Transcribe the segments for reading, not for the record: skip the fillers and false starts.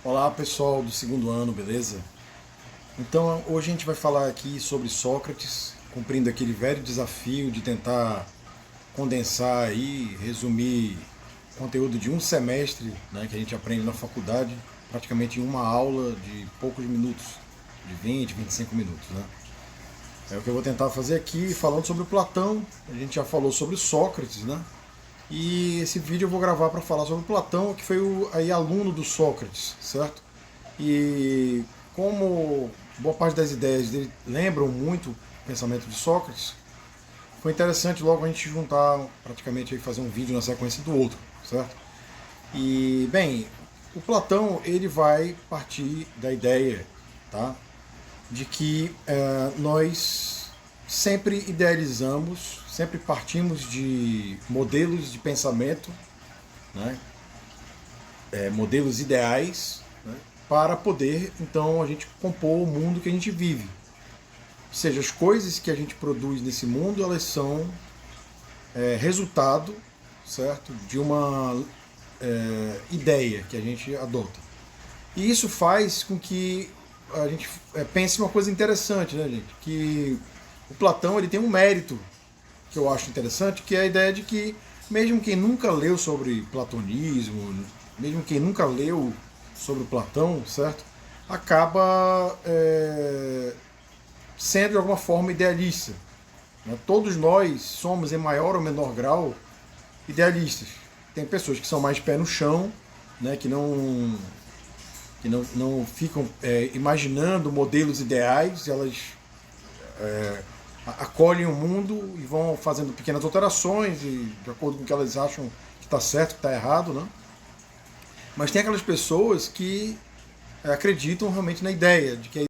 Olá pessoal do segundo ano, beleza? Então hoje a gente vai falar aqui sobre Sócrates, cumprindo aquele velho desafio de tentar condensar e resumir o conteúdo de um semestre, né, que a gente aprende na faculdade, praticamente em uma aula de poucos minutos, de 20, 25 minutos. Né? É o que eu vou tentar fazer aqui, falando sobre o Platão. A gente já falou sobre Sócrates, né? E esse vídeo eu vou gravar para falar sobre Platão, que foi aí aluno do Sócrates, certo? E como boa parte das ideias dele lembram muito o pensamento de Sócrates, foi interessante logo a gente juntar, praticamente aí fazer um vídeo na sequência do outro, certo? E, bem, o Platão ele vai partir da ideia, tá? De que nós sempre idealizamos, sempre partimos de modelos de pensamento, né? Modelos ideais, né? Para poder então a gente compor o mundo que a gente vive. Ou seja, as coisas que a gente produz nesse mundo elas são resultado, certo, de uma ideia que a gente adota. E isso faz com que a gente pense uma coisa interessante, né, gente? Que o Platão ele tem um mérito que eu acho interessante, que é a ideia de que mesmo quem nunca leu sobre platonismo, mesmo quem nunca leu sobre o Platão, certo? Acaba sendo de alguma forma idealista. Né? Todos nós somos, em maior ou menor grau, idealistas. Tem pessoas que são mais pé no chão, né? Que não ficam imaginando modelos ideais, elas acolhem o mundo e vão fazendo pequenas alterações e de acordo com o que elas acham que está certo, que está errado, né? Mas tem aquelas pessoas que acreditam realmente na ideia de que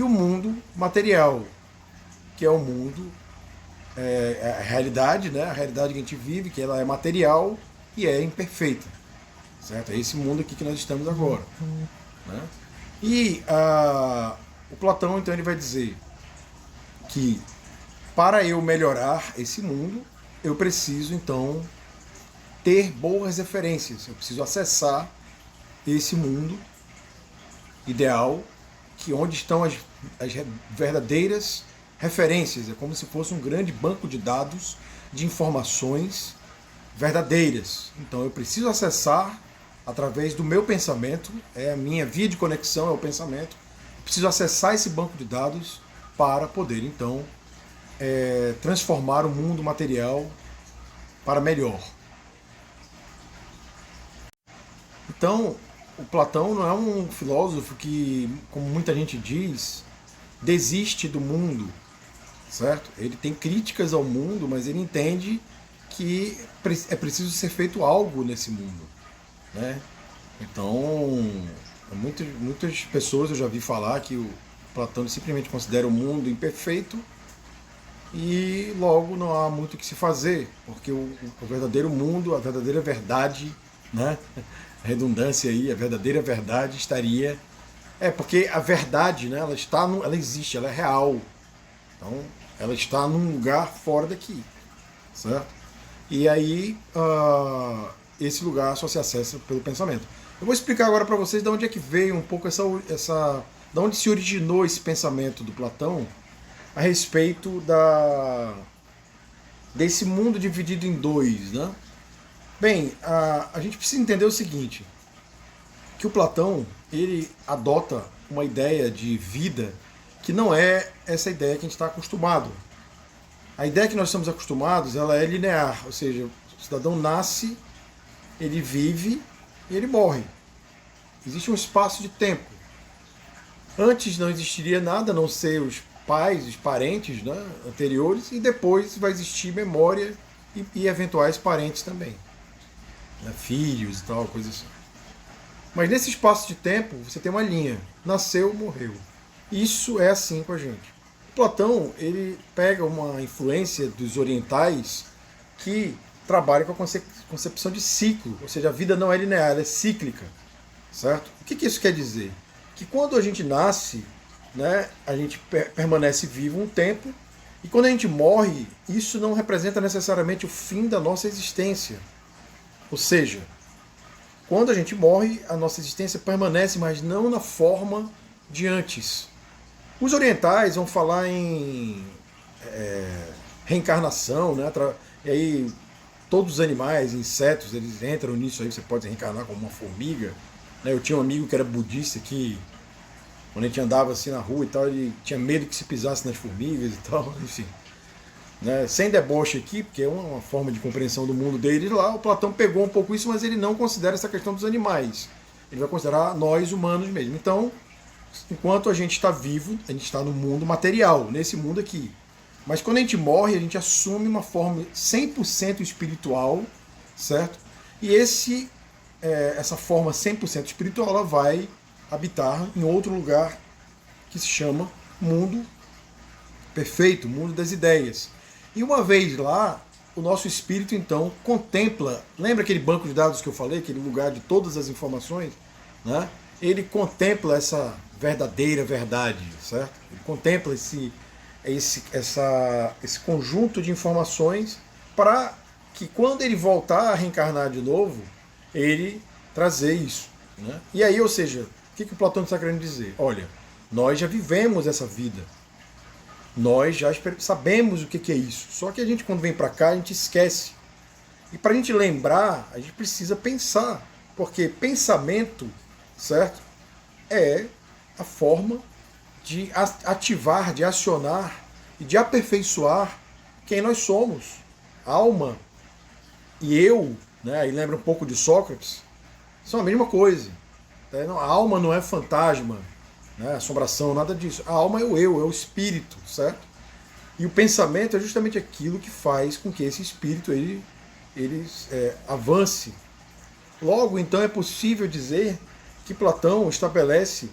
o mundo material, que é o mundo, a realidade, né? A realidade que a gente vive, que ela é material e é imperfeita, certo? É esse mundo aqui que nós estamos agora, né? E o Platão então ele vai dizer que para eu melhorar esse mundo, eu preciso então ter boas referências, eu preciso acessar esse mundo ideal, que onde estão as verdadeiras referências, é como se fosse um grande banco de dados de informações verdadeiras. Então eu preciso acessar através do meu pensamento, é a minha via de conexão, é o pensamento. Eu preciso acessar esse banco de dados para poder então transformar o mundo material para melhor. Então, o Platão não é um filósofo que, como muita gente diz, desiste do mundo, certo? Ele tem críticas ao mundo, mas ele entende que é preciso ser feito algo nesse mundo, né? Então, muitas pessoas eu já vi falar que o Platão simplesmente considera o mundo imperfeito e logo não há muito o que se fazer, porque o verdadeiro mundo, a verdadeira verdade, né? A redundância aí, a verdadeira verdade estaria. Porque a verdade, né, ela existe, ela é real. Então, ela está num lugar fora daqui, certo? E aí, esse lugar só se acessa pelo pensamento. Eu vou explicar agora para vocês de onde é que veio um pouco de onde se originou esse pensamento do Platão a respeito desse mundo dividido em dois, né? Bem, a gente precisa entender o seguinte, que o Platão, ele adota uma ideia de vida que não é essa ideia que a gente está acostumado. A ideia que nós estamos acostumados, ela é linear, ou seja, o cidadão nasce, ele vive e ele morre. Existe um espaço de tempo. Antes não existiria nada, a não ser os pais, os parentes, né, anteriores, e depois vai existir memória e eventuais parentes também, né, filhos e tal, coisa assim. Mas nesse espaço de tempo, você tem uma linha. Nasceu, morreu. Isso é assim com a gente. Platão, ele pega uma influência dos orientais que trabalha com a concepção de ciclo. Ou seja, a vida não é linear, ela é cíclica. Certo? O que isso quer dizer? Que quando a gente nasce, né, a gente permanece vivo um tempo, e quando a gente morre, isso não representa necessariamente o fim da nossa existência. Ou seja, quando a gente morre, a nossa existência permanece, mas não na forma de antes. Os orientais vão falar em reencarnação, né? E aí todos os animais, insetos, eles entram nisso aí, você pode reencarnar como uma formiga. Eu tinha um amigo que era budista que, quando a gente andava assim na rua e tal, ele tinha medo que se pisasse nas formigas e tal, enfim. Sem deboche aqui, porque é uma forma de compreensão do mundo dele lá, o Platão pegou um pouco isso, mas ele não considera essa questão dos animais. Ele vai considerar nós humanos mesmo. Então, enquanto a gente está vivo, a gente está no mundo material, nesse mundo aqui. Mas quando a gente morre, a gente assume uma forma 100% espiritual, certo? E essa forma 100% espiritual, ela vai habitar em outro lugar que se chama mundo perfeito, mundo das ideias. E uma vez lá, o nosso espírito então contempla, lembra aquele banco de dados que eu falei, aquele lugar de todas as informações, né? Ele contempla essa verdadeira verdade, certo? Ele contempla esse conjunto de informações para que quando ele voltar a reencarnar de novo, ele trazer isso, né? E aí, ou seja, o que o Platão está querendo dizer? Olha, nós já vivemos essa vida, nós já sabemos o que é isso. Só que a gente, quando vem para cá, a gente esquece. E para a gente lembrar, a gente precisa pensar. Porque pensamento, certo? É a forma de ativar, de acionar e de aperfeiçoar quem nós somos. Alma e eu, né? Aí lembra um pouco de Sócrates, são a mesma coisa. A alma não é fantasma, né, assombração, nada disso. A alma é o eu, é o espírito, certo? E o pensamento é justamente aquilo que faz com que esse espírito ele avance. Logo, então, é possível dizer que Platão estabelece,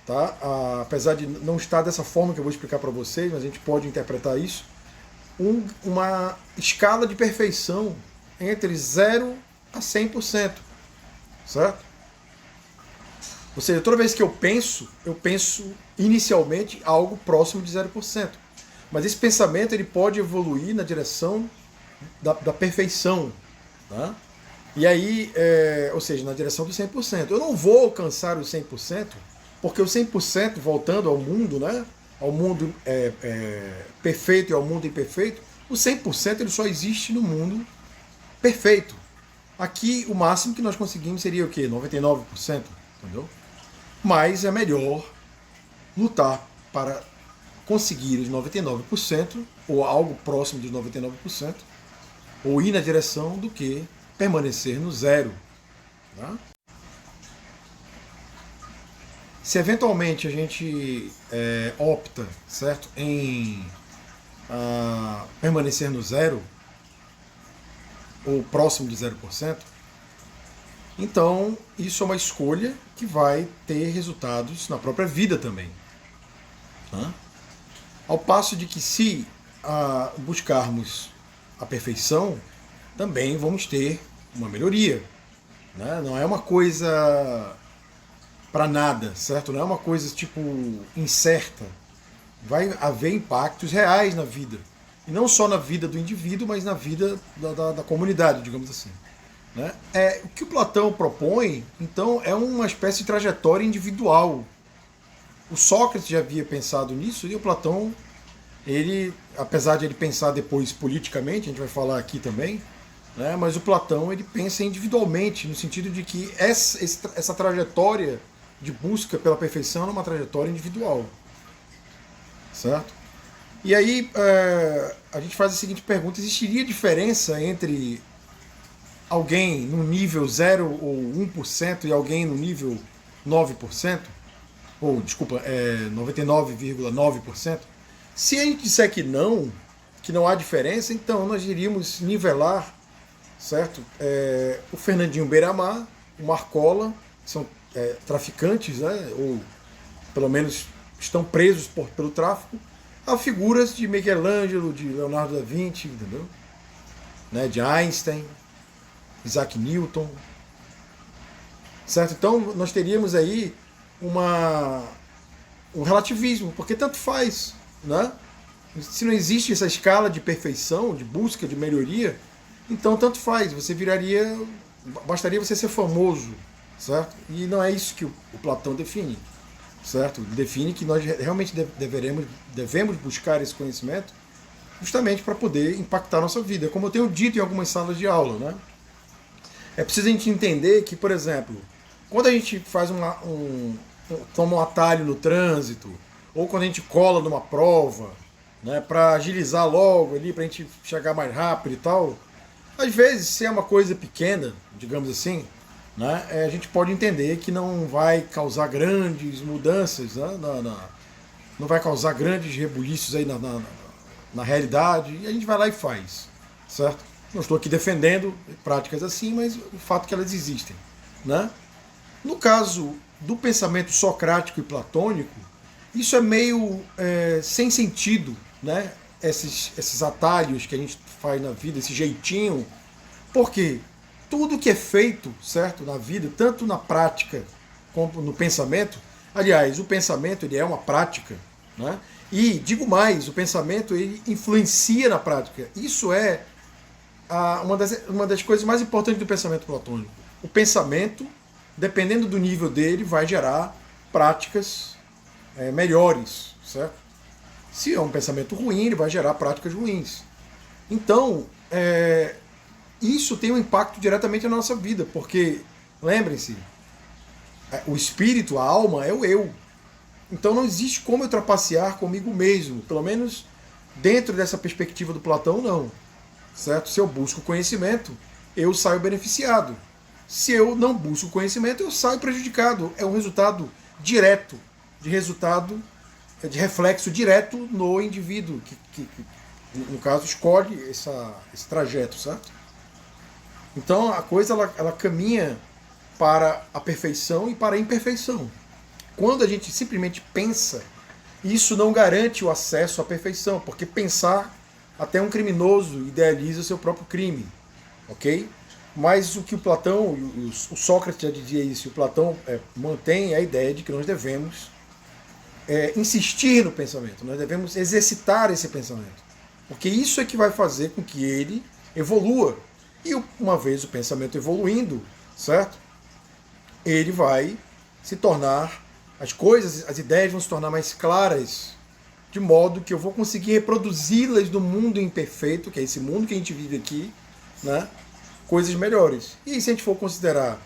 tá, apesar de não estar dessa forma que eu vou explicar para vocês, mas a gente pode interpretar isso, uma escala de perfeição entre 0 a 100%, certo? Ou seja, toda vez que eu penso inicialmente algo próximo de 0%. Mas esse pensamento ele pode evoluir na direção da perfeição. Tá? E aí, ou seja, na direção do 100%. Eu não vou alcançar o 100%, porque o 100%, voltando ao mundo, né, ao mundo perfeito e ao mundo imperfeito, o 100% ele só existe no mundo perfeito. Aqui, o máximo que nós conseguimos seria o quê? 99%, entendeu? Mas é melhor lutar para conseguir os 99%, ou algo próximo dos 99%, ou ir na direção do que permanecer no zero. Tá? Se eventualmente a gente opta, certo, em permanecer no zero, ou próximo de 0%, então isso é uma escolha que vai ter resultados na própria vida também. Tá? Ao passo de que se buscarmos a perfeição, também vamos ter uma melhoria. Né? Não é uma coisa para nada, certo? Não é uma coisa tipo incerta. Vai haver impactos reais na vida. E não só na vida do indivíduo, mas na vida da comunidade, digamos assim. Né? O que o Platão propõe, então, é uma espécie de trajetória individual. O Sócrates já havia pensado nisso, e o Platão, ele, apesar de ele pensar depois politicamente, a gente vai falar aqui também, né, mas o Platão ele pensa individualmente, no sentido de que essa trajetória de busca pela perfeição é uma trajetória individual. Certo? E aí a gente faz a seguinte pergunta: existiria diferença entre alguém no nível 0 ou 1% e alguém no nível 9%? Ou, desculpa, 99,9%? Se a gente disser que não há diferença, então nós iríamos nivelar, certo? O Fernandinho Beiramar, o Marcola, que são traficantes, né? Ou pelo menos estão presos pelo tráfico, a figuras de Michelangelo, de Leonardo da Vinci, entendeu? Né? De Einstein, Isaac Newton. Certo? Então nós teríamos aí um relativismo, porque tanto faz. Né? Se não existe essa escala de perfeição, de busca de melhoria, então tanto faz. Você viraria. Bastaria você ser famoso. Certo? E não é isso que o Platão define. Certo? Define que nós realmente devemos buscar esse conhecimento justamente para poder impactar a nossa vida. Como eu tenho dito em algumas salas de aula, né? É preciso a gente entender que, por exemplo, quando a gente faz toma um atalho no trânsito, ou quando a gente cola numa prova, né, para agilizar logo ali, para a gente chegar mais rápido e tal, às vezes, se é uma coisa pequena, digamos assim, né, a gente pode entender que não vai causar grandes mudanças, né, não vai causar grandes rebuliços aí na realidade, e a gente vai lá e faz, certo? Não estou aqui defendendo práticas assim, mas o fato é que elas existem. Né? No caso do pensamento socrático e platônico, isso é meio sem sentido, né? Esses atalhos que a gente faz na vida, esse jeitinho, porque tudo que é feito, certo, na vida, tanto na prática como no pensamento, aliás, o pensamento ele é uma prática, né? E digo mais, o pensamento ele influencia na prática. Isso é uma das coisas mais importantes do pensamento platônico. O pensamento, dependendo do nível dele, vai gerar práticas melhores, certo? Se é um pensamento ruim, ele vai gerar práticas ruins. Então, isso tem um impacto diretamente na nossa vida, porque, lembrem-se, o espírito, a alma, é o eu. Então não existe como eu trapacear comigo mesmo, pelo menos dentro dessa perspectiva do Platão, não. Certo? Se eu busco conhecimento, eu saio beneficiado. Se eu não busco conhecimento, eu saio prejudicado. É um resultado direto, de reflexo direto no indivíduo, que no caso, escolhe esse trajeto, certo? Então a coisa ela caminha para a perfeição e para a imperfeição. Quando a gente simplesmente pensa, isso não garante o acesso à perfeição, porque pensar, até um criminoso idealiza seu próprio crime, ok? Mas o que o Platão, o Sócrates já dizia isso, e o Platão mantém a ideia de que nós devemos insistir no pensamento, nós devemos exercitar esse pensamento, porque isso é que vai fazer com que ele evolua. E uma vez o pensamento evoluindo, certo? Ele vai se tornar, as coisas, as ideias vão se tornar mais claras, de modo que eu vou conseguir reproduzi-las no mundo imperfeito, que é esse mundo que a gente vive aqui, né? Coisas melhores. E se a gente for considerar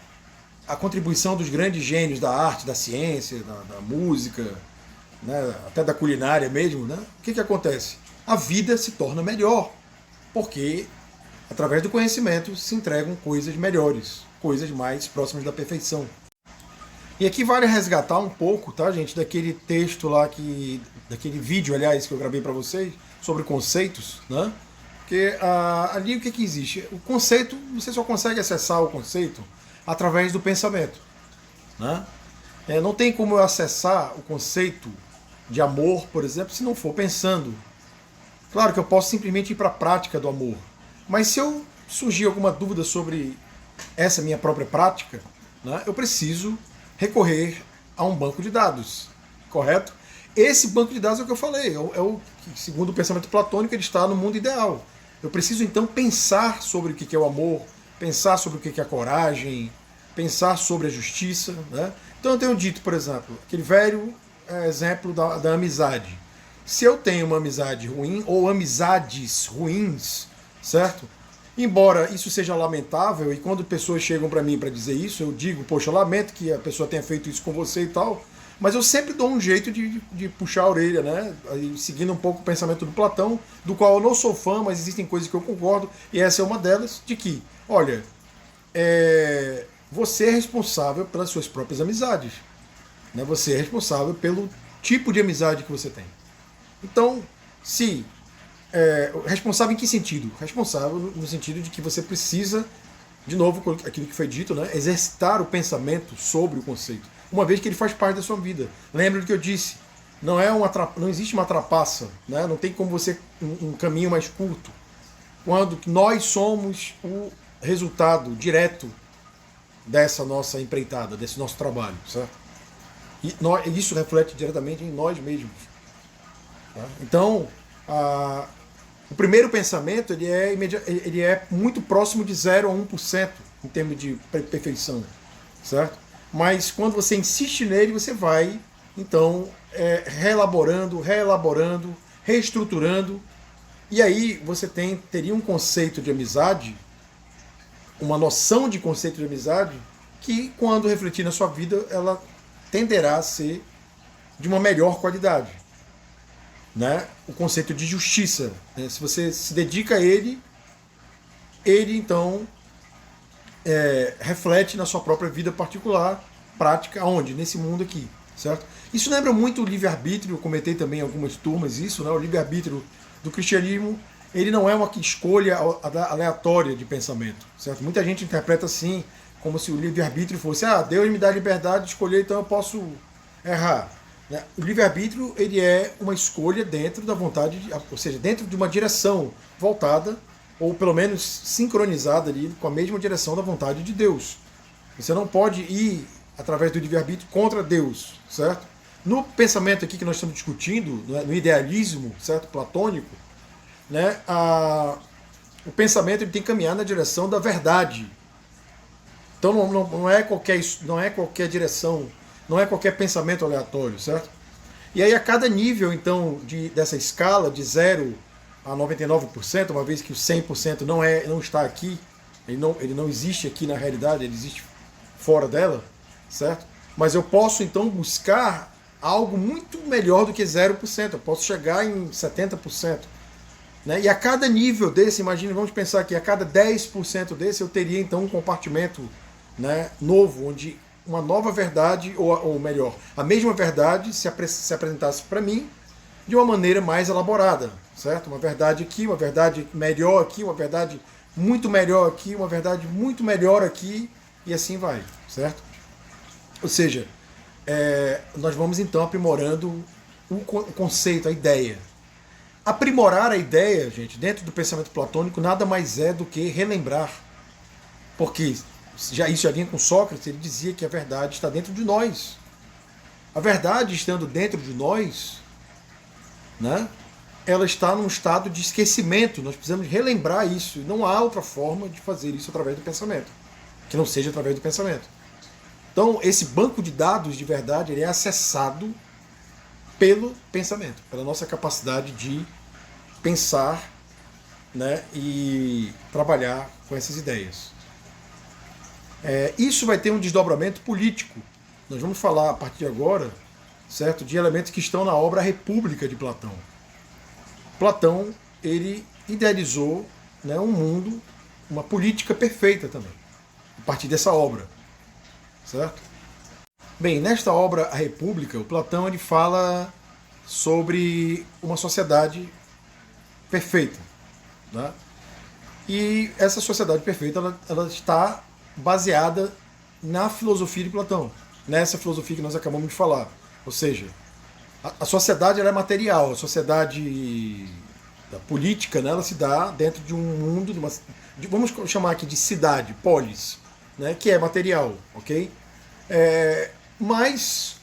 a contribuição dos grandes gênios da arte, da ciência, da música, né? Até da culinária mesmo, né? O que acontece? A vida se torna melhor, porque através do conhecimento se entregam coisas melhores, coisas mais próximas da perfeição. E aqui vale resgatar um pouco, tá, gente, daquele texto lá daquele vídeo, aliás, que eu gravei para vocês sobre conceitos, né? Porque ali o que existe? O conceito, você só consegue acessar o conceito através do pensamento, né? Não tem como eu acessar o conceito de amor, por exemplo, se não for pensando. Claro que eu posso simplesmente ir para a prática do amor, mas se eu surgir alguma dúvida sobre essa minha própria prática, né, eu preciso recorrer a um banco de dados, correto? Esse banco de dados é o que eu falei, segundo o pensamento platônico, ele está no mundo ideal. Eu preciso então pensar sobre o que é o amor, pensar sobre o que é a coragem, pensar sobre a justiça, né? Então eu tenho dito, por exemplo, aquele velho exemplo da amizade. Se eu tenho uma amizade ruim ou amizades ruins, certo? Embora isso seja lamentável, e quando pessoas chegam para mim para dizer isso, eu digo, poxa, eu lamento que a pessoa tenha feito isso com você e tal, mas eu sempre dou um jeito de puxar a orelha, né? Seguindo um pouco o pensamento do Platão, do qual eu não sou fã, mas existem coisas que eu concordo, e essa é uma delas, de que, olha, você é responsável pelas suas próprias amizades, né? Você é responsável pelo tipo de amizade que você tem. Então, se responsável em que sentido? Responsável no sentido de que você precisa, de novo, aquilo que foi dito, né, exercitar o pensamento sobre o conceito, uma vez que ele faz parte da sua vida. Lembra do que eu disse? Não existe uma trapaça, né? Não tem como você um caminho mais curto. Quando nós somos o resultado direto dessa nossa empreitada, desse nosso trabalho, certo? E isso reflete diretamente em nós mesmos. Tá? Então, o primeiro pensamento ele é muito próximo de 0 a 1% em termos de perfeição, certo? Mas quando você insiste nele, você vai, então, reelaborando, reestruturando, e aí você teria um conceito de amizade, uma noção de conceito de amizade, que quando refletir na sua vida, ela tenderá a ser de uma melhor qualidade. Né? O conceito de justiça, né? Se você se dedica a ele então reflete na sua própria vida particular, prática, onde? Nesse mundo aqui, certo? Isso lembra muito o livre-arbítrio, eu comentei também em algumas turmas isso, né? O livre-arbítrio do cristianismo, ele não é uma escolha aleatória de pensamento, certo? Muita gente interpreta assim, como se o livre-arbítrio fosse, Deus me dá a liberdade de escolher, então eu posso errar. O livre-arbítrio ele é uma escolha dentro da vontade, ou seja, dentro de uma direção voltada, ou pelo menos sincronizada ali com a mesma direção da vontade de Deus. Você não pode ir, através do livre-arbítrio, contra Deus, certo? No pensamento aqui que nós estamos discutindo, no idealismo, certo, platônico, né, o pensamento ele tem que caminhar na direção da verdade. Então não é qualquer direção, não é qualquer pensamento aleatório, certo? E aí a cada nível, então, dessa escala de 0 a 99%, uma vez que o 100% não está aqui, ele não existe aqui na realidade, ele existe fora dela, certo? Mas eu posso, então, buscar algo muito melhor do que 0%, eu posso chegar em 70%. Né? E a cada nível desse, imagine, vamos pensar que a cada 10% desse eu teria, então, um compartimento, né, novo, onde uma nova verdade, ou melhor, a mesma verdade se apresentasse para mim de uma maneira mais elaborada, certo? Uma verdade aqui, uma verdade melhor aqui, uma verdade muito melhor aqui, uma verdade muito melhor aqui, e assim vai, certo? Ou seja, nós vamos então aprimorando o conceito, a ideia. Aprimorar a ideia, gente, dentro do pensamento platônico, nada mais é do que relembrar. Porque isso já vinha com Sócrates, ele dizia que a verdade está dentro de nós. A verdade estando dentro de nós, né, ela está num estado de esquecimento. Nós precisamos relembrar isso. E não há outra forma de fazer isso através do pensamento, que não seja através do pensamento. Então, esse banco de dados de verdade ele é acessado pelo pensamento, pela nossa capacidade de pensar, né, e trabalhar com essas ideias. Isso vai ter um desdobramento político. Nós vamos falar a partir de agora, certo, de elementos que estão na obra República de Platão. Platão ele idealizou, né, um mundo, uma política perfeita também, a partir dessa obra, certo? Bem, nesta obra A República, o Platão ele fala sobre uma sociedade perfeita, né? E essa sociedade perfeita ela está baseada na filosofia de Platão, nessa filosofia que nós acabamos de falar. Ou seja, a sociedade ela é material, a sociedade da política, né, ela se dá dentro de um mundo, vamos chamar aqui de cidade, polis, né, que é material, ok? Mas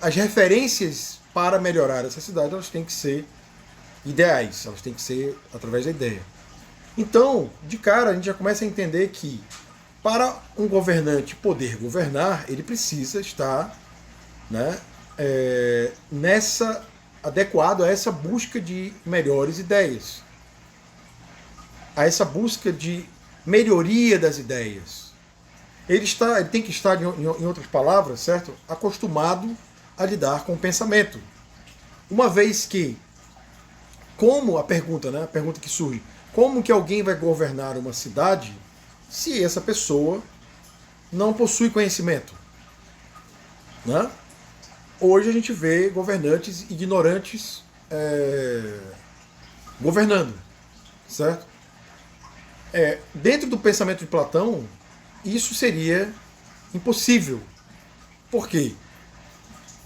as referências para melhorar essa cidade elas têm que ser ideais, elas têm que ser através da ideia. Então, de cara, a gente já começa a entender que para um governante poder governar, ele precisa estar, né, adequado a essa busca de melhores ideias, a essa busca de melhoria das ideias. Ele tem que estar, em outras palavras, certo? Acostumado a lidar com o pensamento. Uma vez que, como a pergunta que surge, como que alguém vai governar uma cidade se essa pessoa não possui conhecimento? Né? Hoje a gente vê governantes ignorantes governando, certo? Dentro do pensamento de Platão, isso seria impossível. Por quê?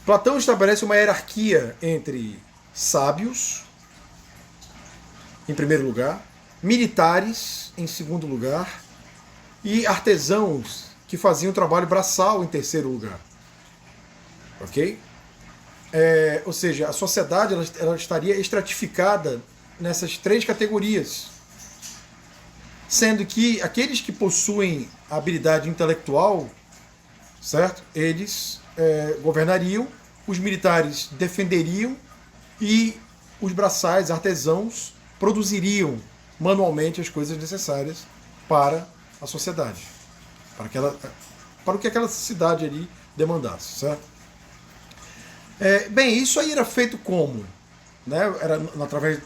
Platão estabelece uma hierarquia entre sábios, em primeiro lugar, militares, em segundo lugar, e artesãos que faziam trabalho braçal, em terceiro lugar. Ok? Ou seja, a sociedade ela estaria estratificada nessas três categorias, sendo que aqueles que possuem a habilidade intelectual, certo? Eles governariam, os militares defenderiam e os braçais, artesãos, produziriam manualmente as coisas necessárias para a sociedade, para o que aquela cidade ali demandasse, certo? Bem, isso aí era feito como? Né? Era através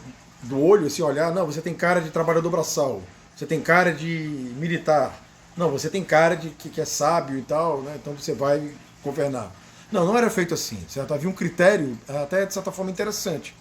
do olho, assim, olhar, não, você tem cara de trabalhador braçal, você tem cara de militar, não, você tem cara de que é sábio e tal, né? Então você vai governar. Não, não era feito assim, certo? Havia um critério, até de certa forma interessante,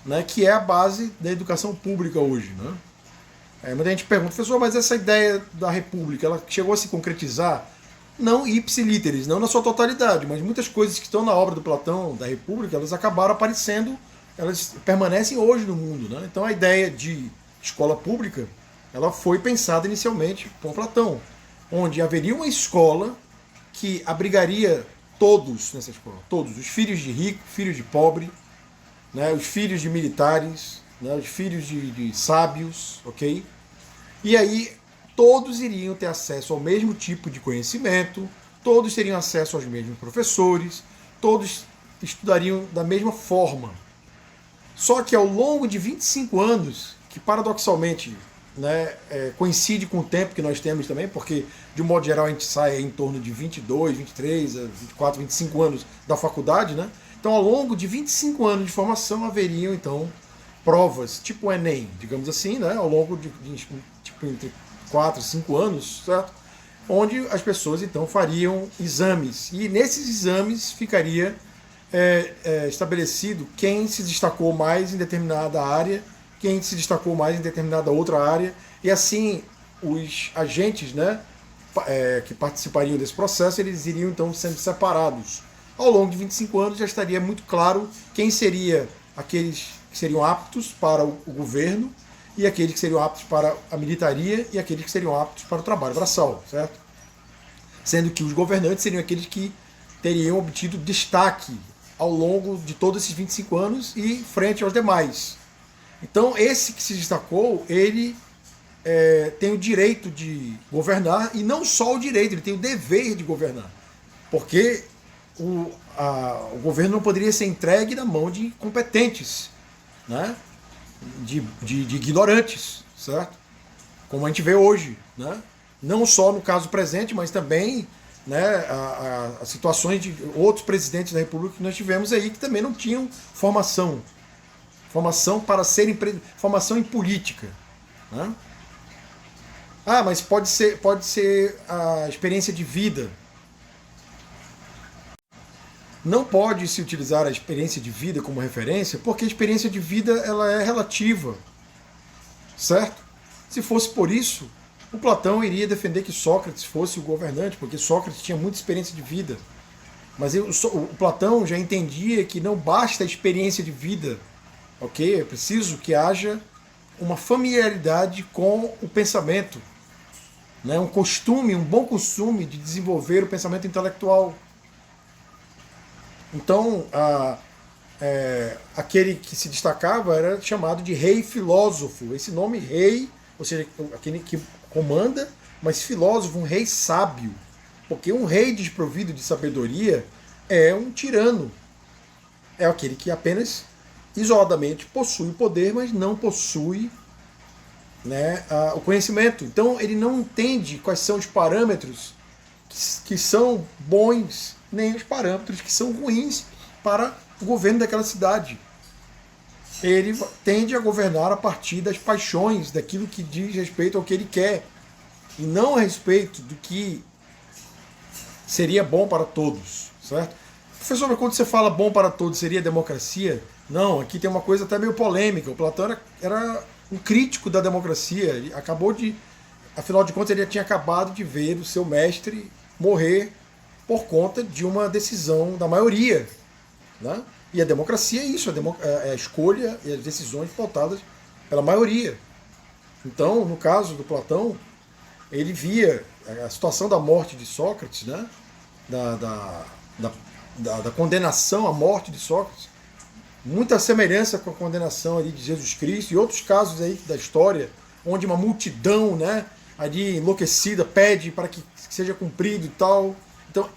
né? Que é a base da educação pública hoje, né? Muita gente pergunta, professor, mas essa ideia da república, ela chegou a se concretizar? Não ipsi literis, não na sua totalidade, mas muitas coisas que estão na obra do Platão, da República, elas acabaram aparecendo, elas permanecem hoje no mundo, né? Então a ideia de escola pública, ela foi pensada inicialmente por Platão, onde haveria uma escola que abrigaria todos nessa escola, todos, os filhos de rico, filhos de pobre, né, os filhos de militares, né, os filhos de sábios, ok? E aí todos iriam ter acesso ao mesmo tipo de conhecimento, todos teriam acesso aos mesmos professores, todos estudariam da mesma forma. Só que ao longo de 25 anos, que paradoxalmente, né, coincide com o tempo que nós temos também, porque de um modo geral a gente sai em torno de 22, 23, 24, 25 anos da faculdade, né? Então ao longo de 25 anos de formação haveriam então provas, tipo o Enem, digamos assim, né? Ao longo de tipo, entre 4 e 5 anos, certo? Onde as pessoas então fariam exames, e nesses exames ficaria estabelecido quem se destacou mais em determinada área, quem se destacou mais em determinada outra área, e assim os agentes, né, que participariam desse processo, eles iriam então sendo separados. Ao longo de 25 anos já estaria muito claro quem seria aqueles que seriam aptos para o governo, e aqueles que seriam aptos para a militaria, e aqueles que seriam aptos para o trabalho braçal, certo? Sendo que os governantes seriam aqueles que teriam obtido destaque ao longo de todos esses 25 anos e frente aos demais. Então, esse que se destacou, ele tem o direito de governar, e não só o direito, ele tem o dever de governar. Porque o governo não poderia ser entregue na mão de incompetentes, né? de ignorantes, certo? Como a gente vê hoje, né? Não só no caso presente, mas também, né, as situações de outros presidentes da República que nós tivemos aí que também não tinham formação para serem formação em política, né? Mas pode ser a experiência de vida. Não pode se utilizar a experiência de vida como referência, porque a experiência de vida ela é relativa, certo? Se fosse por isso, o Platão iria defender que Sócrates fosse o governante, porque Sócrates tinha muita experiência de vida. Mas o Platão já entendia que não basta a experiência de vida, ok? É preciso que haja uma familiaridade com o pensamento, né? Um costume, um bom costume de desenvolver o pensamento intelectual. Então, aquele que se destacava era chamado de rei filósofo. Esse nome rei, ou seja, aquele que comanda, mas filósofo, um rei sábio. Porque um rei desprovido de sabedoria é um tirano. É aquele que apenas isoladamente possui o poder, mas não possui, né, o conhecimento. Então ele não entende quais são os parâmetros que são bons, nem os parâmetros que são ruins para o governo daquela cidade. Ele tende a governar a partir das paixões, daquilo que diz respeito ao que ele quer, e não a respeito do que seria bom para todos, certo? Professor, mas quando você fala bom para todos, seria democracia? Não, aqui tem uma coisa até meio polêmica. O Platão era um crítico da democracia. Ele afinal de contas, ele tinha acabado de ver o seu mestre morrer por conta de uma decisão da maioria, né? E a democracia é isso, é a escolha e as decisões pautadas pela maioria. Então, no caso do Platão, ele via a situação da morte de Sócrates, né? Da condenação à morte de Sócrates, muita semelhança com a condenação ali de Jesus Cristo e outros casos aí da história, onde uma multidão, né, ali enlouquecida pede para que seja cumprido e tal. Então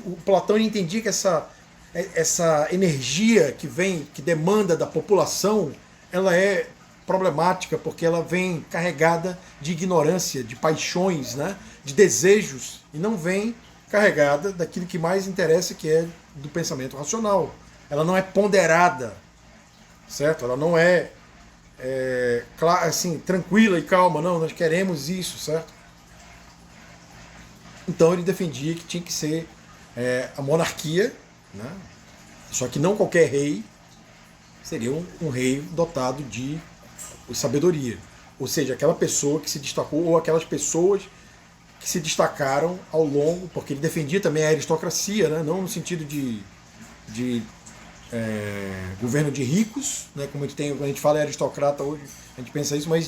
o Platão entendia que essa energia que demanda da população, ela é problemática porque ela vem carregada de ignorância, de paixões, né, de desejos, e não vem carregada daquilo que mais interessa, que é do pensamento racional. Ela não é ponderada, certo? Ela não é, assim, tranquila e calma, não, nós queremos isso, certo? Então ele defendia que tinha que ser a monarquia, né? Só que não qualquer rei seria um rei dotado de sabedoria. Ou seja, aquela pessoa que se destacou, ou aquelas pessoas que se destacaram ao longo, porque ele defendia também a aristocracia, né? Não no sentido de governo de ricos, né? Como quando a gente fala em aristocrata hoje, a gente pensa isso, mas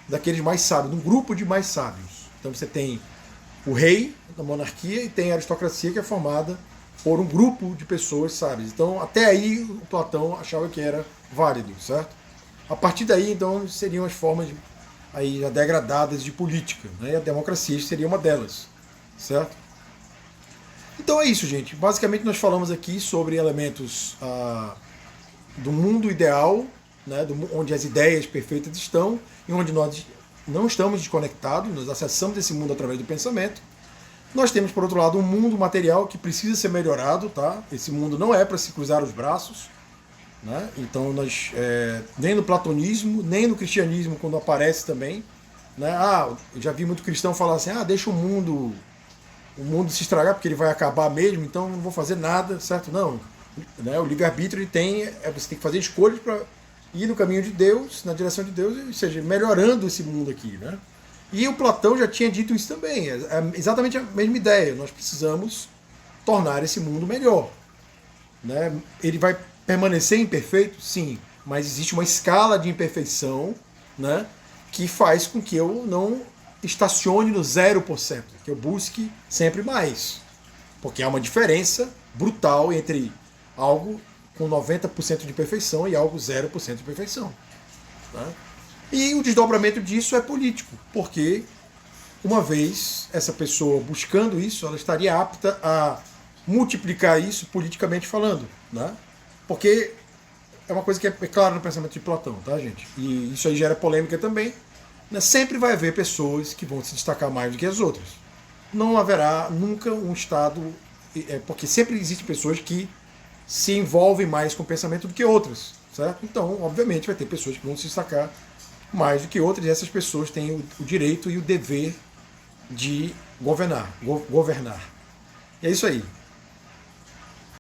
daqueles mais sábios, de um grupo de mais sábios. Então você tem o rei da monarquia e tem a aristocracia, que é formada por um grupo de pessoas sábias. Então até aí o Platão achava que era válido, certo? A partir daí, então, seriam as formas aí já degradadas de política, né? E a democracia seria uma delas, certo? Então é isso, gente. Basicamente nós falamos aqui sobre elementos do mundo ideal, né? Onde as ideias perfeitas estão e onde nós não estamos desconectados, nós acessamos esse mundo através do pensamento. Nós temos, por outro lado, um mundo material que precisa ser melhorado, tá? Esse mundo não é para se cruzar os braços, né? Então nós nem no platonismo, nem no cristianismo, quando aparece também, né? Eu já vi muito cristão falar assim, deixa o mundo se estragar porque ele vai acabar mesmo, então não vou fazer nada, certo? Não, né? O livre-arbítrio você tem que fazer escolhas para ir no caminho de Deus, na direção de Deus, ou seja, melhorando esse mundo aqui, né? E o Platão já tinha dito isso também, é exatamente a mesma ideia. Nós precisamos tornar esse mundo melhor, né? Ele vai permanecer imperfeito? Sim, mas existe uma escala de imperfeição, né, que faz com que eu não estacione no 0%, que eu busque sempre mais. Porque há uma diferença brutal entre algo com 90% de perfeição e algo 0% de perfeição. Tá? E o desdobramento disso é político, porque uma vez essa pessoa buscando isso, ela estaria apta a multiplicar isso politicamente falando, né? Porque é uma coisa que é clara no pensamento de Platão, tá, gente? E isso aí gera polêmica também. Né? Sempre vai haver pessoas que vão se destacar mais do que as outras. Não haverá nunca um Estado... porque sempre existem pessoas que se envolvem mais com o pensamento do que outras, certo? Então, obviamente, vai ter pessoas que vão se destacar mais do que outras, e essas pessoas têm o direito e o dever de governar. E é isso aí.